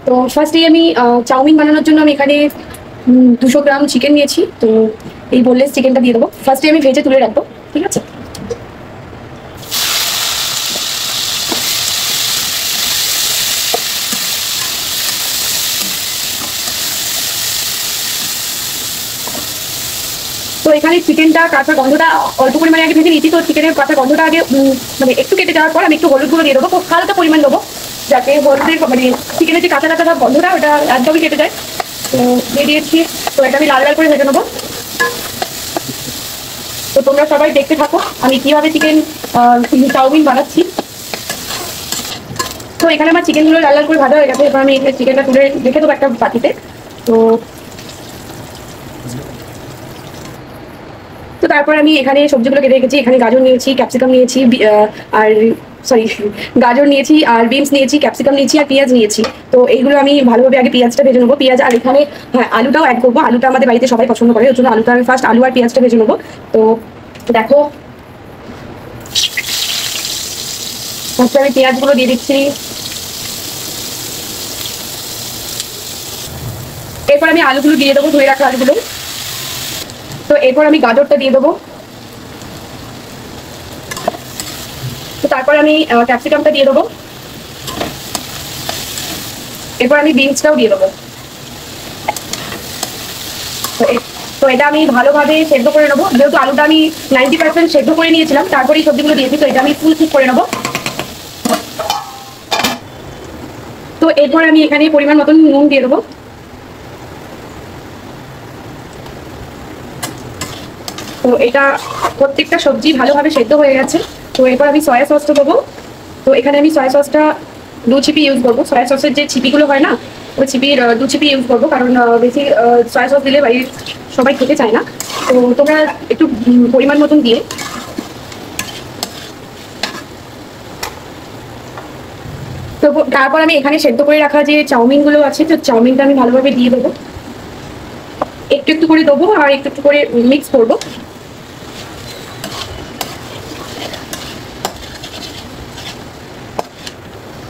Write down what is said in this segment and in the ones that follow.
তো ফার্স্টেই আমি চাউমিন বানানোর জন্য আমি এখানে 200 গ্রাম চিকেন নিয়েছি। তো এই বোনলেস চিকেনটা দিয়ে দেবো। ফার্স্টে আমি ভেজে তুলে রাখবো, ঠিক আছে। তো এখানে চিকেনটা কাঁচা গন্ধটা অল্প পরিমাণে আগে ভেজে নিয়েছি। তো চিকেনের কাঁচা গন্ধটা আগে মানে একটু কেটে যাওয়ার পর আমি একটু হলুদ গুঁড়ো দিয়ে দেবো, খুব হালকা পরিমাণ দেবো, যাতে হলুদের মানে চিকেনের যে কাঁচা কাঁচা গন্ধটা ওটা একদমই কেটে যায়। তো দিয়ে দিয়েছি। তো এটা আমি লাল লাল করে ভেজে নেবো। তো তোমরা সবাই দেখতে থাকো আমি কিভাবে চিকেন চাউমিন বানাচ্ছি। তো এখানে আমার চিকেনগুলো লাল লাল করে ভাজা হয়ে গেছে। এবার আমি চিকেনটা তুলে রেখে দেবো একটা বাটিতে। তো তারপর আমি এখানে সবজিগুলো কেটে রেখেছি। এখানে গাজর নিয়েছি, ক্যাপসিকাম নিয়েছি, আর সরি গাজর নিয়েছি, আর বিনস নিয়েছি, ক্যাপসিকাম নিয়েছি, আর পেঁয়াজ নিয়েছি। তো এইগুলো আমি ভালোভাবে আগে পেঁয়াজটা ভেজে নেবো। পেঁয়াজ আর এখানে হ্যাঁ আলুটাও অ্যাড করবো। আলুটা আমাদের বাড়িতে সবাই পছন্দ করে, ওর জন্য আলুটা আমি ফার্স্ট আলু আর পেঁয়াজটা ভেজে নেবো। তো দেখো ফার্স্ট আমি পেঁয়াজগুলো দিয়ে দিচ্ছি। এরপর আমি আলুগুলো দিয়ে দেবো, ধুয়ে রাখা আলুগুলো। তো এরপর আমি গাজরটা দিয়ে দেবো। তো তারপর আমি ক্যাপসিকামটা দিয়ে দেবো। এরপর আমি বিনসটাও দিয়ে দেবো। তো এটা আমি ভালোভাবে সেদ্ধ করে নেবো। যেহেতু আলুটা আমি 90% সেদ্ধ করে নিয়েছিলাম, তারপরেই সবজিগুলো দিয়েছি। তো এটা আমি ফুল কুক করে নেবো। তো এরপর আমি এখানে পরিমাণ মতন নুন দিয়ে দেবো। তো এটা প্রত্যেকটা সবজি ভালোভাবে সেদ্ধ হয়ে গেছে। তো এরপর আমি সয়া সসটা দেবো। তো এখানে আমি সয়া সসটা 2 ছিপি ইউজ করবো। সয়া সসের যে ছিপিগুলো হয় না, ওই ছিপির 2 ছিপি ইউজ করবো, কারণ বেশি সয়া সস দিলে বাড়ির সবাই খেতে চায় না। তো তোমরা একটু পরিমাণ মতন দিয়ে। তো তারপর আমি এখানে সেদ্ধ করে রাখা যে চাউমিনগুলো আছে, তো চাউমিনটা আমি ভালোভাবে দিয়ে দেবো। একটু একটু করে দেবো আর একটু একটু করে মিক্স করবো।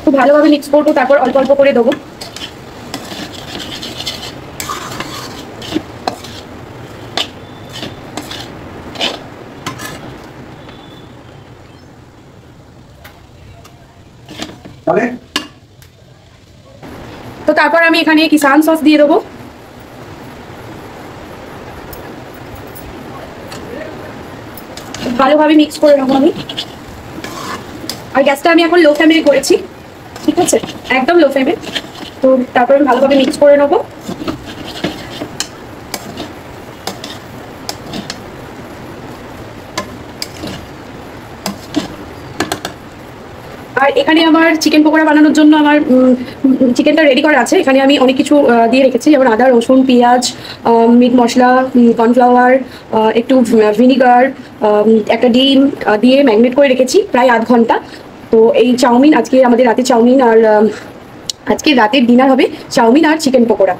খুব ভালোভাবে মিক্স করবো, তারপর অল্প অল্প করে দেবো। তো তারপর আমি এখানে কিষান সস দিয়ে দেবো। ভালোভাবে মিক্স করে নেবো আমি। আর গ্যাসটা আমি এখন লো ফ্লেমে করেছি, ঠিক আছে, একদম লো ফ্লেমে। তো তারপর আমি ভালোভাবে মিক্স করে নেবো। আর এখানে আমার চিকেন পকোড়া বানানোর জন্য আমার চিকেনটা রেডি করা আছে। এখানে আমি অনেক কিছু দিয়ে রেখেছি, যেমন আদা, রসুন, পেঁয়াজ, মিট মশলা, কর্নফ্লাওয়ার, একটু ভিনিগার, একটা ডিম দিয়ে ম্যারিনেট করে রেখেছি প্রায় 8 ঘন্টা। তো এই চাউমিন আজকে আমাদের রাতে চাউমিন, আর আজকে রাতের ডিনার হবে চাউমিন আর চিকেন পকোড়া।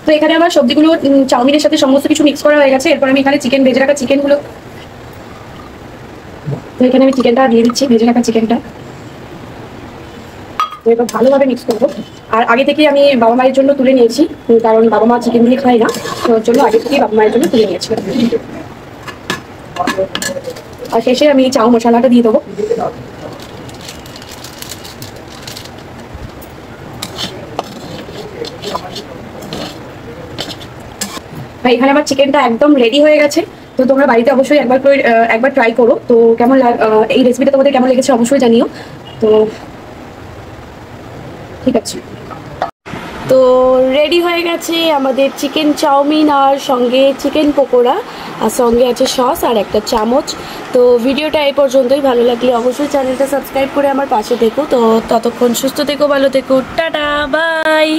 তো এখানে আমার সবজিগুলো চাউমিনের সাথে সমস্ত কিছু মিক্স করা হয়ে গেছে। এরপর আমি এখানে চিকেন ভেজে রাখা চিকেনগুলো, তো এখানে আমি চিকেনটা দিয়ে দিচ্ছি, ভেজে রাখা চিকেনটা। তো এবার ভালোভাবে মিক্স করবো। আর আগে থেকে আমি বাবা মায়ের জন্য তুলে নিয়েছি, কারণ বাবা মা চিকেন দিয়ে খায় না, তো ওর জন্য আগে থেকেই বাবা মায়ের জন্য তুলে নিয়েছি। আর শেষে আমি চাউ মশলাটা দিয়ে দেবো। এখানে আমার চিকেনটা একদম রেডি হয়ে গেছে। তো তোমরা বাড়িতে অবশ্যই একবার ট্রাই করো। তো কেমন এই রেসিপিটা তোমাদের কেমন লেগেছে অবশ্যই জানিও। তো ঠিক আছে, তো রেডি হয়ে গেছে আমাদের চিকেন চাউমিন আর সঙ্গে চিকেন পকোড়া, আর সঙ্গে আছে সস আর একটা চামচ। তো ভিডিওটা এই পর্যন্তই। ভালো লাগলে অবশ্যই চ্যানেলটা সাবস্ক্রাইব করে আমার পাশে থেকো। তো ততক্ষণ সুস্থ থেকো, ভালো থেকো, টাটা, বাই।